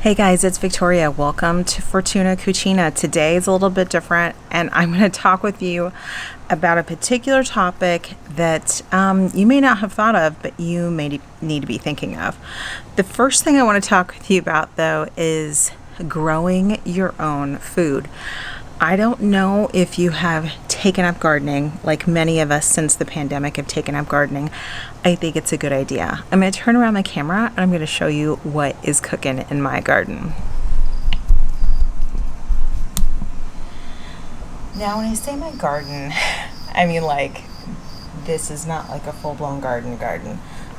Hey guys, it's Victoria. Welcome to Fortuna Cucina. Today is a little bit different, and I'm going to talk with you about a particular topic that you may not have thought of, but you may need to be thinking of. The first thing I want to talk with you about, though, is growing your own food. I don't know if you have taken up gardening, like many of us since the pandemic have taken up gardening. I think it's a good idea. I'm going to turn around my camera and I'm going to show you what is cooking in my garden. Now, when I say my garden, I mean like this is not like a full-blown garden.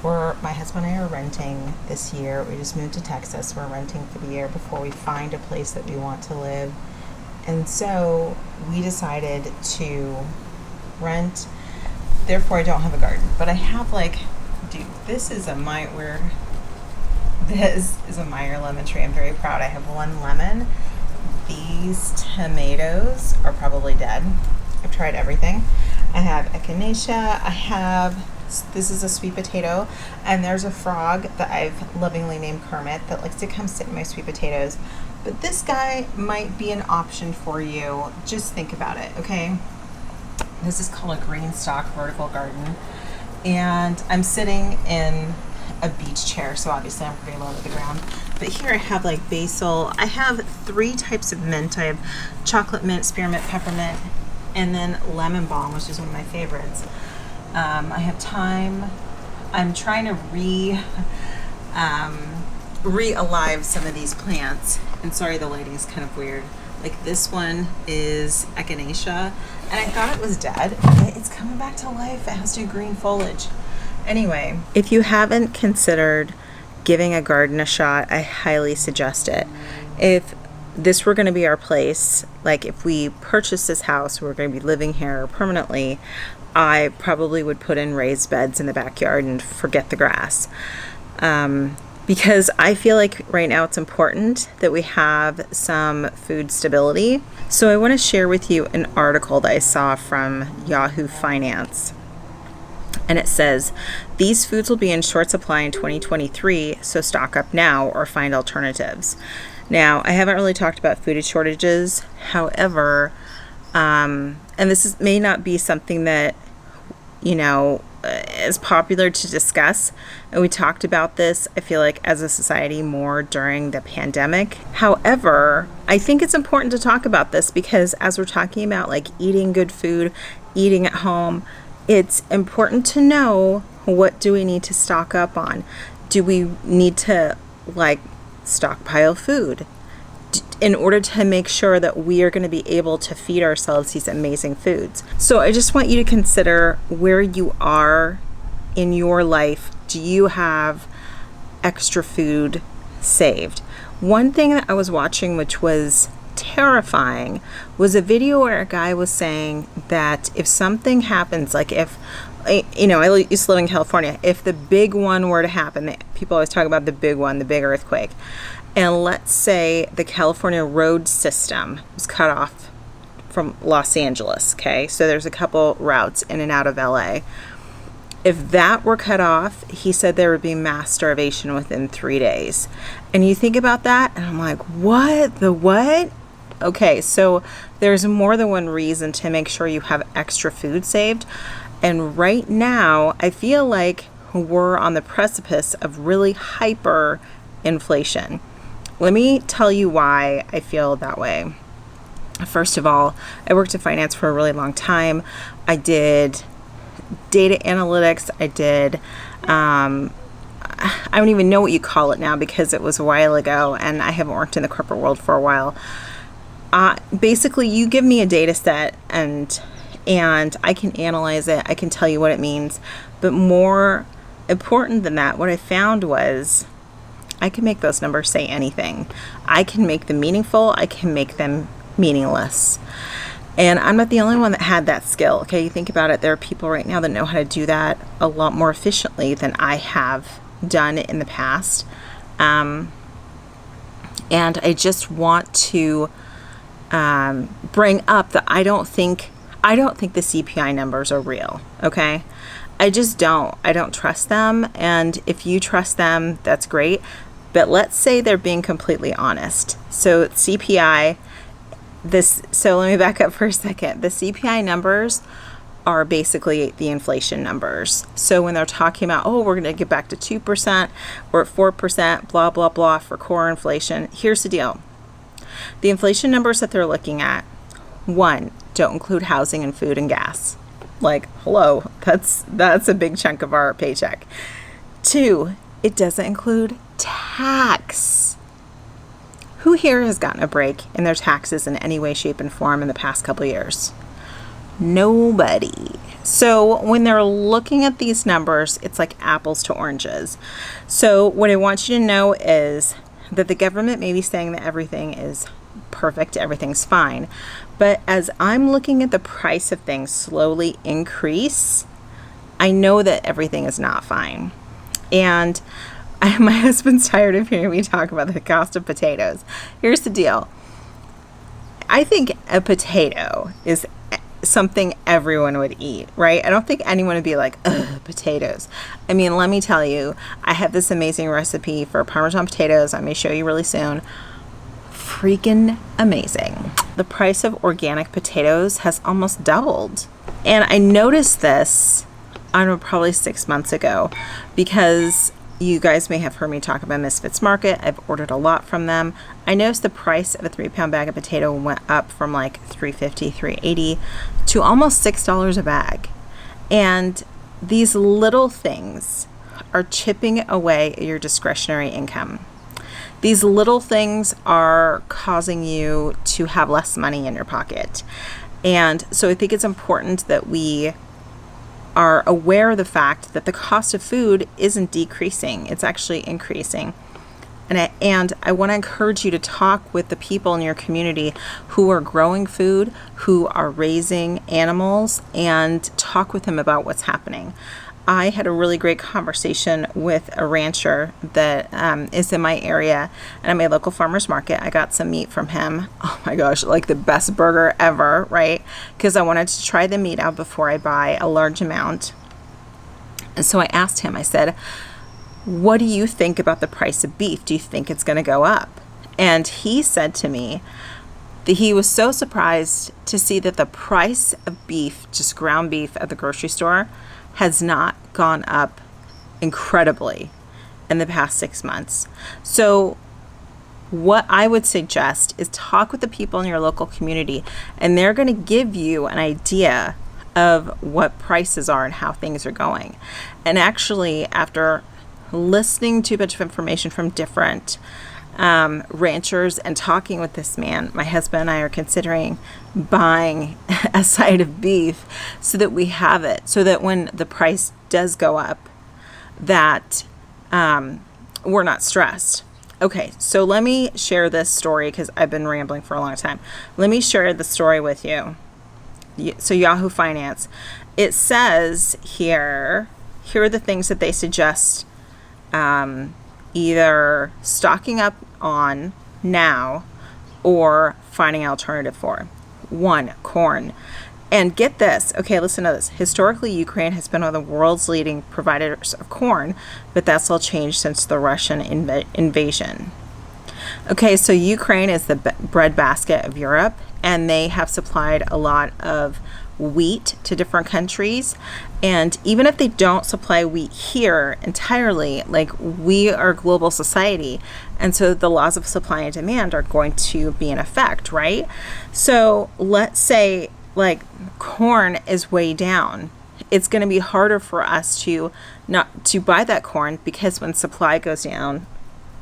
My husband and I are renting this year. We just moved to Texas. We're renting for the year before we find a place that we want to live. And so we decided to rent. Therefore, I don't have a garden, but I have this is a Meyer lemon tree. I'm very proud. I have one lemon. These tomatoes are probably dead. I've tried everything. I have echinacea. This is a sweet potato, and there's a frog that I've lovingly named Kermit that likes to come sit in my sweet potatoes. But this guy might be an option for you. Just think about it, okay? This is called a green stock vertical garden. And I'm sitting in a beach chair, so obviously I'm pretty low to the ground. But here I have like basil. I have 3 types of mint. I have chocolate mint, spearmint, peppermint, and then lemon balm, which is one of my favorites. I have thyme. I'm trying to re-alive some of these plants. And sorry, the lighting is kind of weird. Like this one is echinacea, and I thought it was dead. It's coming back to life. It has new green foliage. Anyway, if you haven't considered giving a garden a shot, I highly suggest it. If this were going to be our place, like if we purchased this house, we're going to be living here permanently, I probably would put in raised beds in the backyard and forget the grass. Because I feel like right now it's important that we have some food stability. So I want to share with you an article that I saw from Yahoo Finance. And it says, these foods will be in short supply in 2023, so stock up now or find alternatives. Now, I haven't really talked about food shortages. However, and this may not be something that, is popular to discuss. And we talked about this, I feel like, as a society more during the pandemic. However, I think it's important to talk about this because as we're talking about like eating good food, eating at home, it's important to know, what do we need to stock up on? Do we need to stockpile food in order to make sure that we are going to be able to feed ourselves these amazing foods? So I just want you to consider where you are in your life. Do you have extra food saved? One thing that I was watching, which was terrifying, was a video where a guy was saying that if something happens, like if, I used to live in California, if the big one were to happen, people always talk about the big one, the big earthquake, and let's say the California road system was cut off from Los Angeles, okay? So there's a couple routes in and out of LA. If that were cut off, he said there would be mass starvation within 3 days. And you think about that, and I'm like, what? The what? Okay, so there's more than one reason to make sure you have extra food saved. And right now, I feel like we're on the precipice of really hyper inflation. Let me tell you why I feel that way. First of all, I worked in finance for a really long time. I did data analytics. I did, I don't even know what you call it now because it was a while ago and I haven't worked in the corporate world for a while. Basically, you give me a data set and I can analyze it. I can tell you what it means. But more important than that, what I found was I can make those numbers say anything. I can make them meaningful. I can make them meaningless. And I'm not the only one that had that skill. Okay, you think about it. There are people right now that know how to do that a lot more efficiently than I have done in the past. And I just want to bring up that I don't think the CPI numbers are real. Okay, I just don't. I don't trust them. And if you trust them, that's great. But let's say they're being completely honest. So CPI, so let me back up for a second. The CPI numbers are basically the inflation numbers. So when they're talking about, oh, we're going to get back to 2%, we're at 4%, blah, blah, blah for core inflation. Here's the deal. The inflation numbers that they're looking at, one, don't include housing and food and gas. Like, hello, that's a big chunk of our paycheck. Two, it doesn't include tax. Who here has gotten a break in their taxes in any way, shape, and form in the past couple of years? Nobody. So when they're looking at these numbers, it's like apples to oranges. So what I want you to know is that the government may be saying that everything is perfect, everything's fine. But as I'm looking at the price of things slowly increase, I know that everything is not fine. And my husband's tired of hearing me talk about the cost of potatoes. Here's the deal. I think a potato is something everyone would eat, right? I don't think anyone would be like, ugh, potatoes. I mean, let me tell you, I have this amazing recipe for Parmesan potatoes. I may show you really soon. Freaking amazing. The price of organic potatoes has almost doubled. And I noticed this, I don't know, probably 6 months ago, because you guys may have heard me talk about Misfits Market. I've ordered a lot from them. I noticed the price of a 3-pound bag of potato went up from like $3.50, $3.80 to almost $6 a bag. And these little things are chipping away at your discretionary income. These little things are causing you to have less money in your pocket. And so I think it's important that we are aware of the fact that the cost of food isn't decreasing, it's actually increasing. And I want to encourage you to talk with the people in your community who are growing food, who are raising animals, and talk with them about what's happening. I had a really great conversation with a rancher that is in my area, and I'm a local farmer's market. I got some meat from him. Oh my gosh, like the best burger ever, right? Because I wanted to try the meat out before I buy a large amount. And so I asked him, I said, what do you think about the price of beef? Do you think it's going to go up? And he said to me that he was so surprised to see that the price of beef, just ground beef at the grocery store, has not gone up incredibly in the past 6 months. So what I would suggest is talk with the people in your local community, and they're going to give you an idea of what prices are and how things are going. And actually, after listening to a bunch of information from different ranchers and talking with this man, my husband and I are considering buying a side of beef so that we have it, so that when the price does go up, that we're not stressed. Okay, so let me share this story because I've been rambling for a long time. Let me share the story with you. So Yahoo Finance, it says here are the things that they suggest either stocking up on now or finding an alternative for. 1, corn. And get this, okay, listen to this. Historically, Ukraine has been one of the world's leading providers of corn, but that's all changed since the Russian invasion. Okay, so Ukraine is the bread basket of Europe, and they have supplied a lot of wheat to different countries. And even if they don't supply wheat here entirely, like, we are a global society, and so the laws of supply and demand are going to be in effect, right? So let's say like corn is way down. It's going to be harder for us to not to buy that corn, because when supply goes down,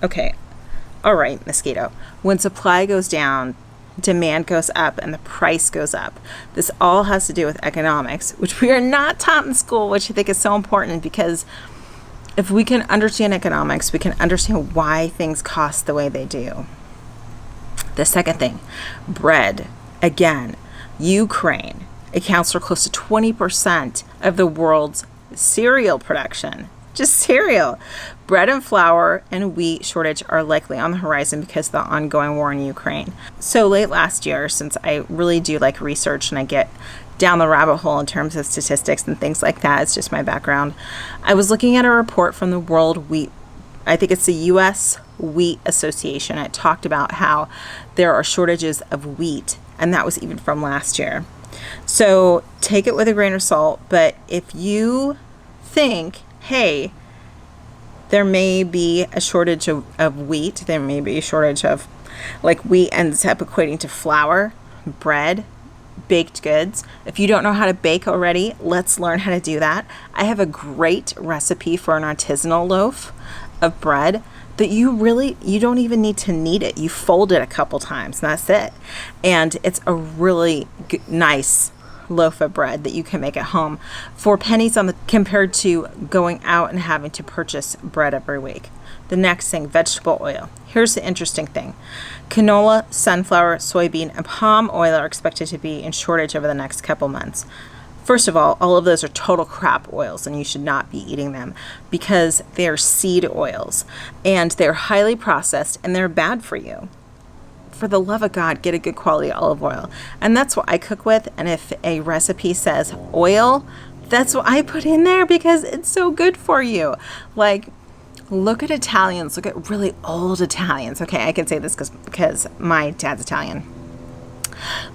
okay, all right, mosquito, when supply goes down, demand goes up and the price goes up. This all has to do with economics, which we are not taught in school, which I think is so important, because if we can understand economics, we can understand why things cost the way they do. The second thing, bread. Again, Ukraine accounts for close to 20% of the world's cereal production. Just cereal. Bread and flour and wheat shortage are likely on the horizon because of the ongoing war in Ukraine. So late last year, since I really do like research and I get down the rabbit hole in terms of statistics and things like that, it's just my background, I was looking at a report from the World Wheat, I think it's the U.S. Wheat Association. It talked about how there are shortages of wheat, and that was even from last year. So take it with a grain of salt, but if you think, hey, there may be a shortage of wheat, there may be a shortage of, like, wheat ends up equating to flour, bread, baked goods. If you don't know how to bake already, let's learn how to do that. I have a great recipe for an artisanal loaf of bread that you don't even need to knead it. You fold it a couple times, and that's it. And it's a really nice loaf of bread that you can make at home for pennies compared to going out and having to purchase bread every week. The next thing, vegetable oil. Here's the interesting thing. Canola, sunflower, soybean, and palm oil are expected to be in shortage over the next couple months. First of all of those are total crap oils, and you should not be eating them because they're seed oils and they're highly processed and they're bad for you. For the love of God, get a good quality olive oil. And that's what I cook with. And if a recipe says oil, that's what I put in there because it's so good for you. Like, look at Italians. Look at really old Italians. Okay, I can say this because my dad's Italian.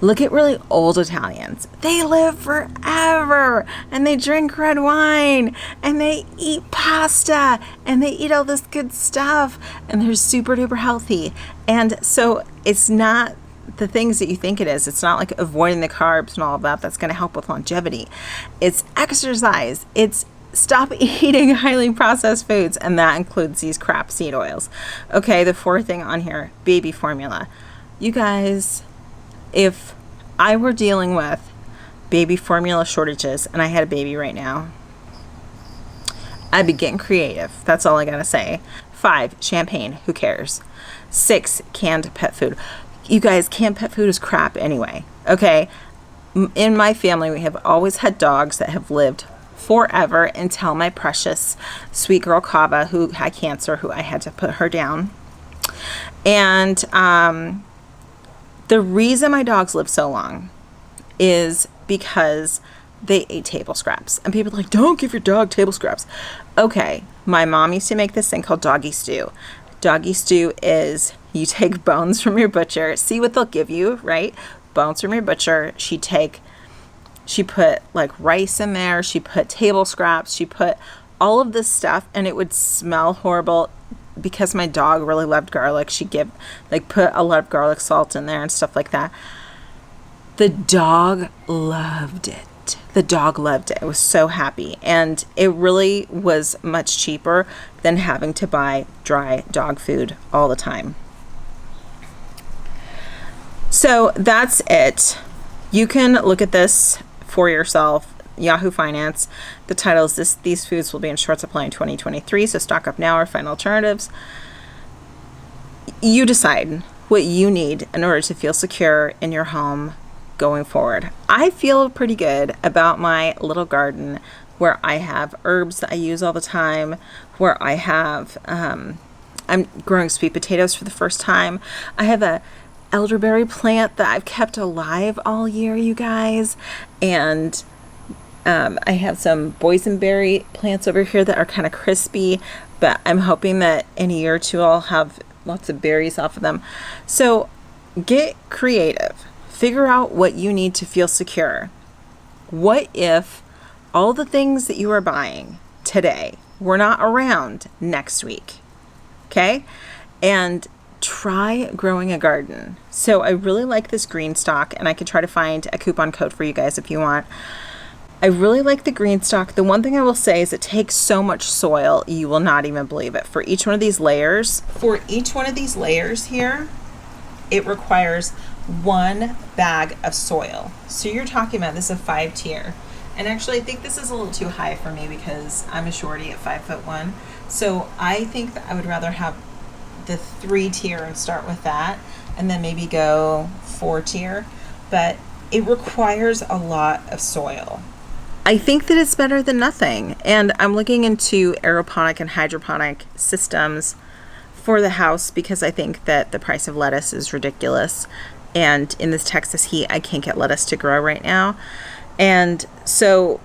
Look at really old Italians. They live forever and they drink red wine and they eat pasta and they eat all this good stuff and they're super duper healthy. And so it's not the things that you think it is. It's not like avoiding the carbs and all of that that's going to help with longevity. It's exercise. It's stop eating highly processed foods, and that includes these crap seed oils. Okay, the fourth thing on here, baby formula. You guys, if I were dealing with baby formula shortages and I had a baby right now, I'd be getting creative. That's all I gotta say. 5, champagne. Who cares? 6, canned pet food. You guys, canned pet food is crap anyway. Okay? In my family, we have always had dogs that have lived forever until my precious sweet girl Kava, who had cancer, who I had to put her down. And the reason my dogs live so long is because they ate table scraps. And people are like, don't give your dog table scraps. Okay, my mom used to make this thing called doggy stew. Doggy stew is you take bones from your butcher, see what they'll give you, right? Bones from your butcher. She put like rice in there. She put table scraps. She put all of this stuff, and it would smell horrible. Because my dog really loved garlic, she'd put a lot of garlic salt in there and stuff like that. The dog loved it. The dog loved it. It was so happy. And it really was much cheaper than having to buy dry dog food all the time. So that's it. You can look at this for yourself. Yahoo Finance. The title is These foods will be in short supply in 2023, so stock up now or find alternatives. You decide what you need in order to feel secure in your home going forward. I feel pretty good about my little garden where I have herbs that I use all the time, where I have, I'm growing sweet potatoes for the first time. I have a elderberry plant that I've kept alive all year, you guys, and I have some boysenberry plants over here that are kind of crispy, but I'm hoping that in a year or two I'll have lots of berries off of them. So get creative. Figure out what you need to feel secure. What if all the things that you are buying today were not around next week? Okay? And try growing a garden. So I really like this green stock, and I could try to find a coupon code for you guys if you want. I really like the green stock. The one thing I will say is it takes so much soil, you will not even believe it. For each one of these layers here, it requires 1 bag of soil. So you're talking about this is a 5-tier. And actually, I think this is a little too high for me because I'm a shorty at 5'1". So I think that I would rather have the 3-tier and start with that, and then maybe go 4-tier. But it requires a lot of soil. I think that it's better than nothing. And I'm looking into aeroponic and hydroponic systems for the house because I think that the price of lettuce is ridiculous. And in this Texas heat, I can't get lettuce to grow right now. And so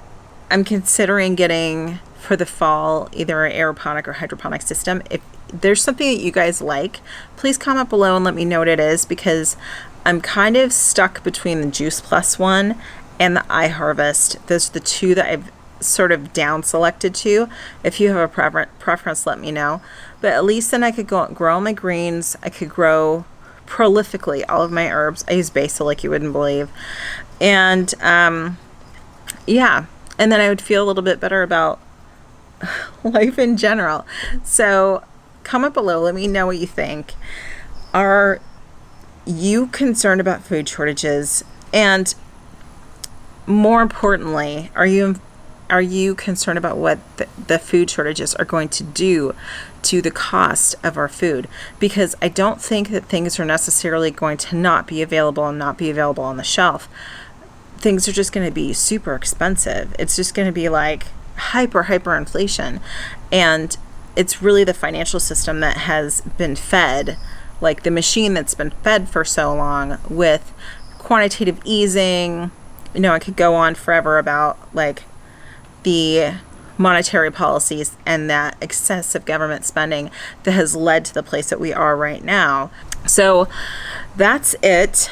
I'm considering getting for the fall either an aeroponic or hydroponic system. there's something that you guys like, please comment below and let me know what it is, because I'm kind of stuck between the Juice Plus one and the iHarvest. Those are the two that I've sort of down selected to. If you have a preference, let me know. But at least then I could go grow all my greens. I could grow prolifically all of my herbs. I use basil like you wouldn't believe. And yeah, and then I would feel a little bit better about life in general. So comment below, let me know what you think. Are you concerned about food shortages? And more importantly, are you concerned about what the food shortages are going to do to the cost of our food? Because I don't think that things are necessarily going to not be available and not be available on the shelf. Things are just going to be super expensive. It's just going to be like hyper inflation. And it's really the financial system that has been fed, like the machine that's been fed for so long with quantitative easing. You know, I could go on forever about like the monetary policies and that excessive government spending that has led to the place that we are right now. So that's it.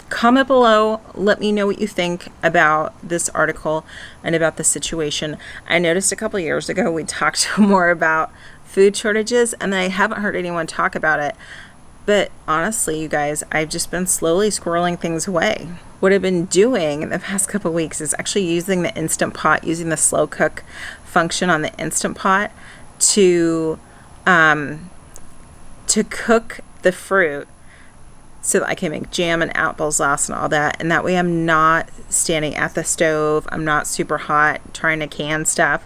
Comment below, let me know what you think about this article and about the situation. I noticed a couple years ago we talked more about food shortages, and I haven't heard anyone talk about it. But honestly, you guys, I've just been slowly squirreling things away. What I've been doing in the past couple weeks is actually using the Instant Pot, using the slow cook function on the Instant Pot to cook the fruit so that I can make jam and apple sauce and all that. And that way I'm not standing at the stove. I'm not super hot trying to can stuff.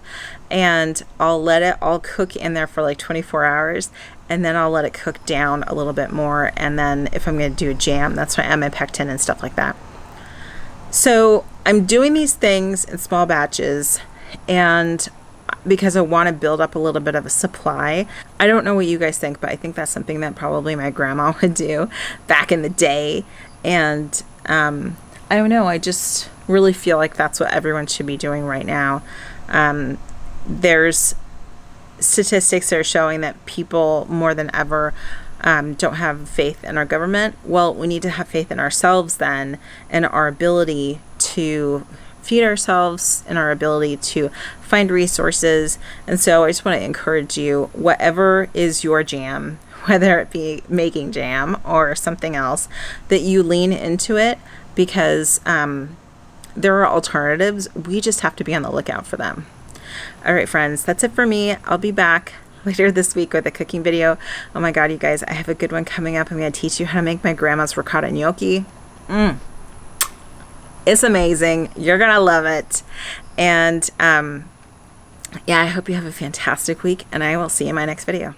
And I'll let it all cook in there for like 24 hours. And then I'll let it cook down a little bit more. And then if I'm going to do a jam, that's when I add my pectin and stuff like that. So I'm doing these things in small batches, and because I want to build up a little bit of a supply. I don't know what you guys think, but I think that's something that probably my grandma would do back in the day. And I don't know, I just really feel like that's what everyone should be doing right now. There's statistics that are showing that people more than ever don't have faith in our government. Well, we need to have faith in ourselves then, and our ability to feed ourselves and our ability to find resources. And so I just want to encourage you, whatever is your jam, whether it be making jam or something else, that you lean into it, because there are alternatives. We just have to be on the lookout for them. All right, friends, that's it for me. I'll be back later this week with a cooking video. Oh my God, you guys, I have a good one coming up. I'm going to teach you how to make my grandma's ricotta gnocchi. It's amazing. You're going to love it. And yeah, I hope you have a fantastic week, and I will see you in my next video.